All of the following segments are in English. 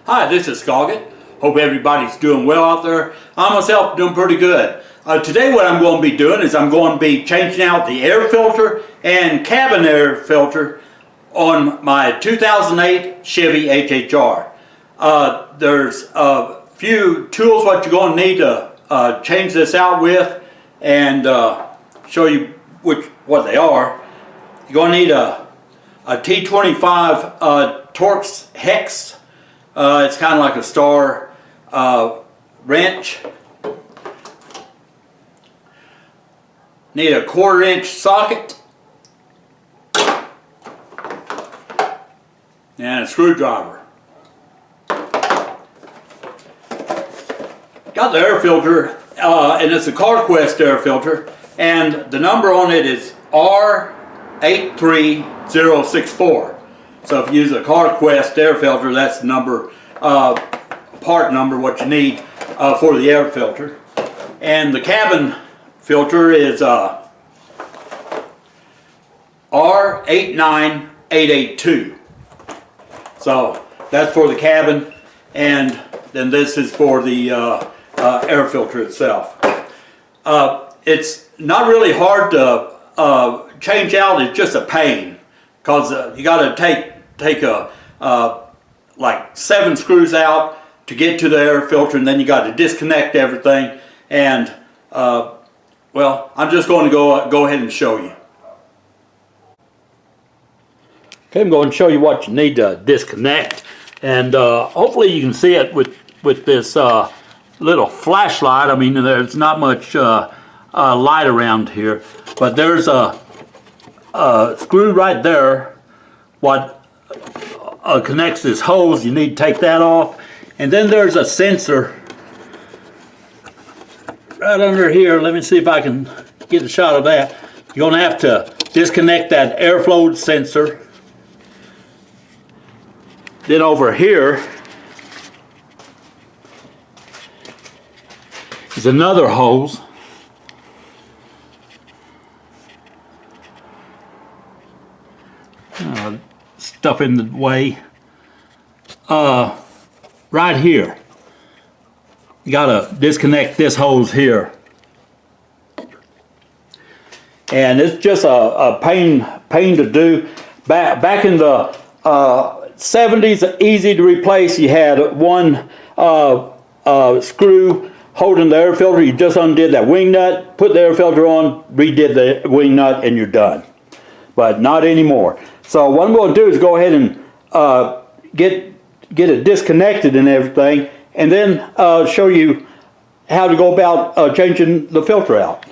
Hi, this is Scoggett. Hope everybody's doing well out there. I myself doing pretty good. Today what I'm going to be doing is I'm going to be changing out the air filter and cabin air filter on my 2008 Chevy HHR. There's a few tools what you're going to need to change this out with, and show you what they are. You're going to need a T25 Torx hex. It's kind of like a star wrench. Need a 1/4 inch socket and a screwdriver. Got the air filter, and it's a CarQuest air filter, and the number on it is R83064. So if you use a CarQuest air filter, that's the number, part number, what you need for the air filter. And the cabin filter is R89882. So that's for the cabin, and then this is for the air filter itself. It's not really hard to change out. It's just a pain, because you got to take like 7 screws out to get to the air filter, and then you got to disconnect everything. And well, I'm just going to go ahead and show you. Okay, I'm going to show you what you need to disconnect, and hopefully you can see it with this little flashlight. I mean, there's not much light around here, but there's a screw right there what connects this hose. You need to take that off, and then there's a sensor right under here. Let me see if I can get a shot of that. You're going to have to disconnect that airflow sensor. Then over here is another hose. Stuff in the way. Right here, you gotta disconnect this hose here, and it's just a pain to do. Back in the 70s, easy to replace. You had one screw holding the air filter. You just undid that wing nut, put the air filter on, redid the wing nut, and you're done. But not anymore. So what I'm going to do is go ahead and get it disconnected and everything, and then show you how to go about changing the filter out.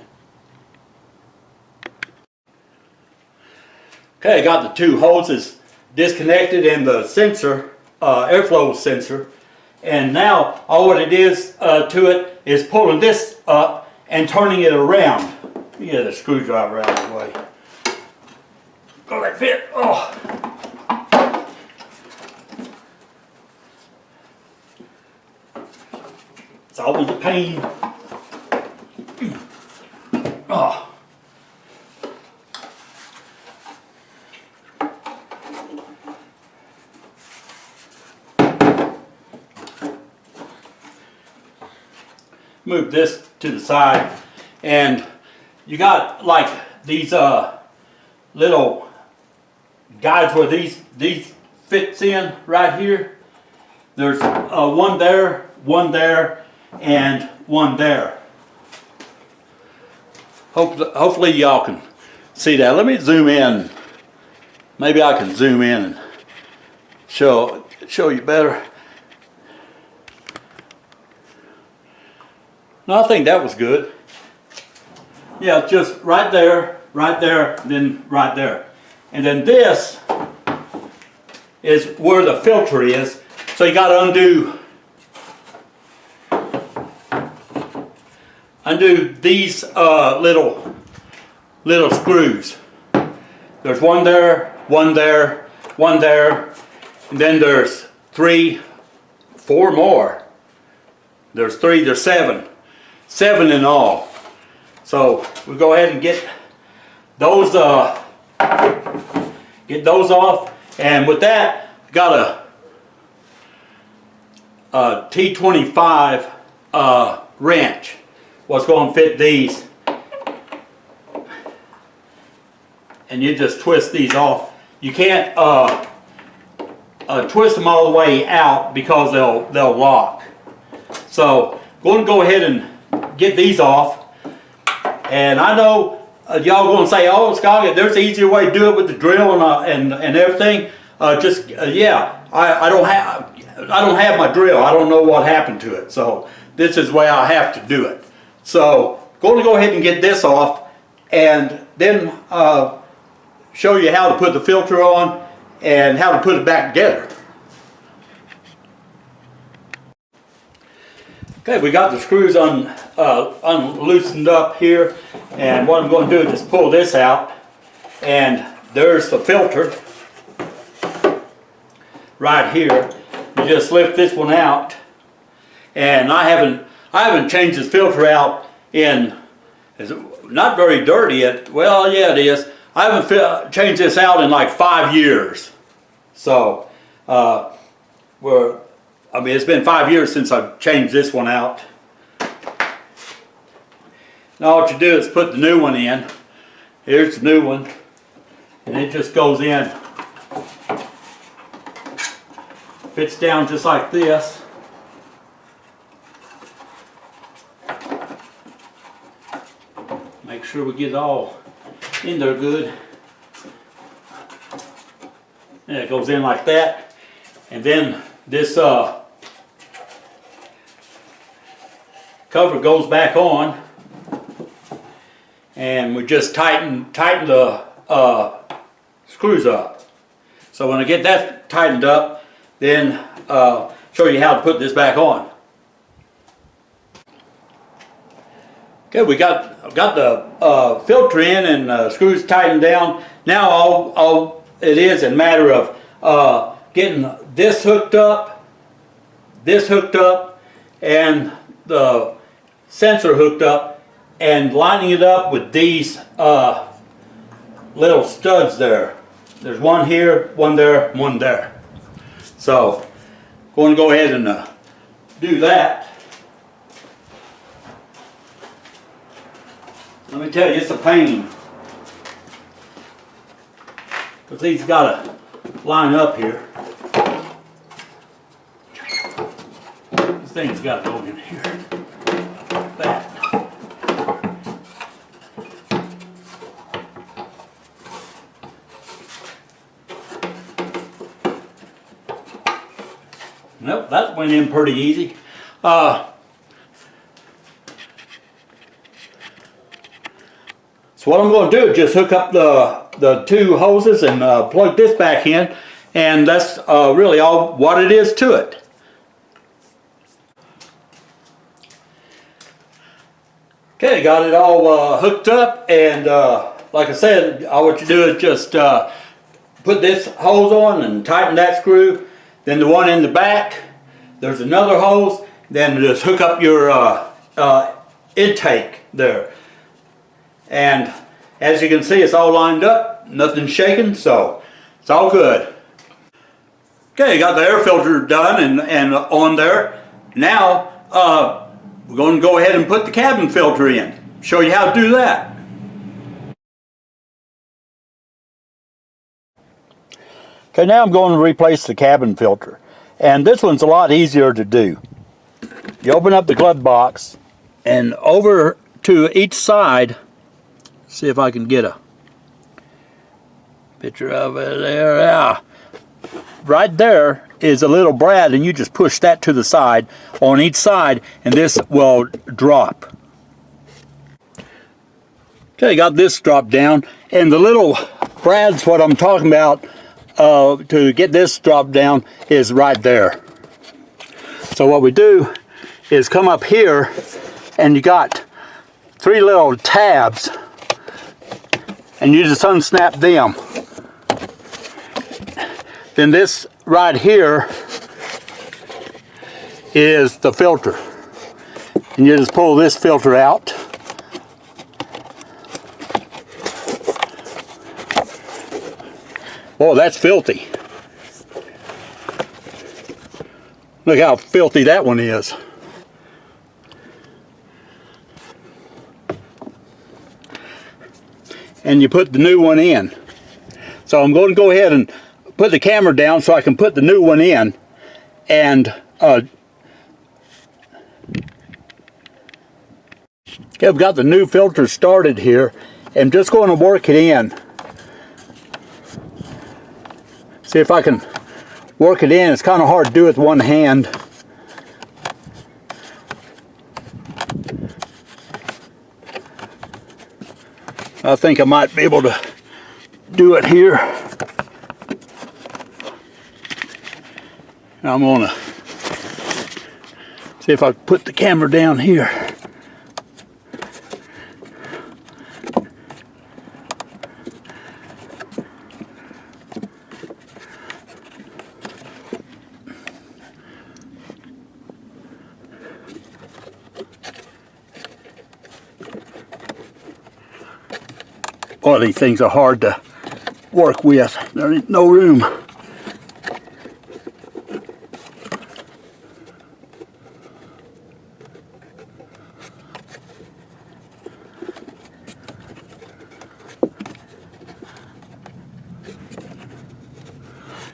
Okay, I got the 2 hoses disconnected and the sensor, airflow sensor, and now all what it is to it is pulling this up and turning it around. Let me get a screwdriver out of the way. Oh, that fit. Oh. It's always a pain. Oh. Move this to the side, and you got like these little guides where these fits in right here. There's one there, and one there. Hopefully y'all can see that. Let me zoom in. Maybe I can zoom in and show you better. No, I think that was good. Yeah, just right there, then right there. And then this is where the filter is. So you got to undo these little screws. There's one there, and then there's 3, 4 more. There's 7 in all. So we'll go ahead and get those off, and with that, gotta T25 wrench. What's going to fit these. And you just twist these off. You can't twist them all the way out because they'll lock. So going to go ahead and get these off. And I know y'all going to say, "Oh, Scott, there's an easier way to do it with the drill and everything." Yeah, I don't have my drill. I don't know what happened to it. So this is the way I have to do it. So going to go ahead and get this off, and then show you how to put the filter on and how to put it back together. Okay, we got the screws unloosened up here, and what I'm going to do is just pull this out, and there's the filter right here. You just lift this one out, and I haven't changed this filter out in, it's not very dirty yet. Well, yeah, it is. I haven't changed this out in like 5 years. So, it's been 5 years since I've changed this one out. Now what you do is put the new one in. Here's the new one. And it just goes in. Fits down just like this. Make sure we get it all in there good. And it goes in like that. And then this cover goes back on, and we just tighten the screws up. So when I get that tightened up, then show you how to put this back on. Okay, we got the filter in and screws tightened down. Now all it is a matter of getting this hooked up, and the sensor hooked up, and lining it up with these little studs there. There's one here, one there, one there. So, going to go ahead and do that. Let me tell you, it's a pain, because these got to line up here. This thing's got to go in here. Like that. Nope, that went in pretty easy. So what I'm going to do is just hook up the two hoses and plug this back in, and that's really all what it is to it. Okay, got it all hooked up, and like I said, all what you do is just put this hose on and tighten that screw. Then the one in the back, there's another hose. Then just hook up your intake there. And as you can see, it's all lined up, nothing's shaking, so it's all good. Okay, got the air filter done and on there. Now we're going to go ahead and put the cabin filter in. Show you how to do that. Okay, now I'm going to replace the cabin filter. And this one's a lot easier to do. You open up the glove box, and over to each side, see if I can get a picture of it there. Yeah. Right there is a little brad, and you just push that to the side on each side, and this will drop. Okay, got this dropped down, and the little brad's what I'm talking about to get this dropped down is right there. So what we do is come up here, and you got three little tabs, and you just unsnap them. Then this right here is the filter, and you just pull this filter out. Boy, that's filthy. Look how filthy that one is. And you put the new one in. So I'm going to go ahead and put the camera down so I can put the new one in. And okay, I've got the new filter started here. I'm just going to work it in. See if I can work it in. It's kind of hard to do with one hand. I think I might be able to do it here. I'm going to see if I can put the camera down here. Boy, these things are hard to work with. There ain't no room.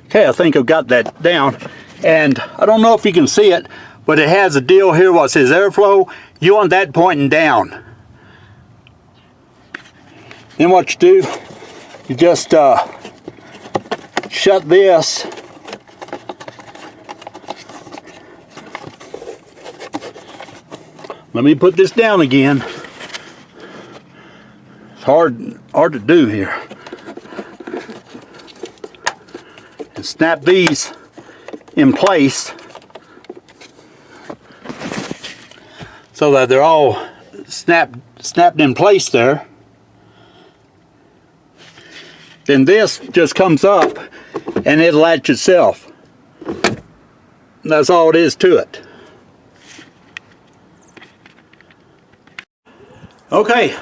Okay, I think I've got that down. And I don't know if you can see it, but it has a deal here what says airflow. You want that pointing down. Then what you do, you just shut this. Let me put this down again. It's hard to do here. And snap these in place so that they're all snapped in place there. Then this just comes up and it'll latch itself. That's all it is to it. Okay,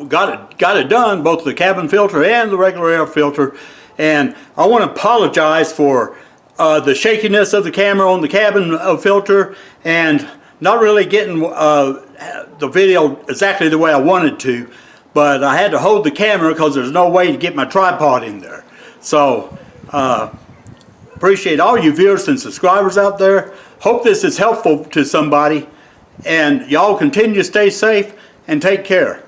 got it done, both the cabin filter and the regular air filter. And I want to apologize for the shakiness of the camera on the cabin filter and not really getting the video exactly the way I wanted to. But I had to hold the camera because there's no way to get my tripod in there. So, appreciate all you viewers and subscribers out there. Hope this is helpful to somebody. And y'all continue to stay safe and take care.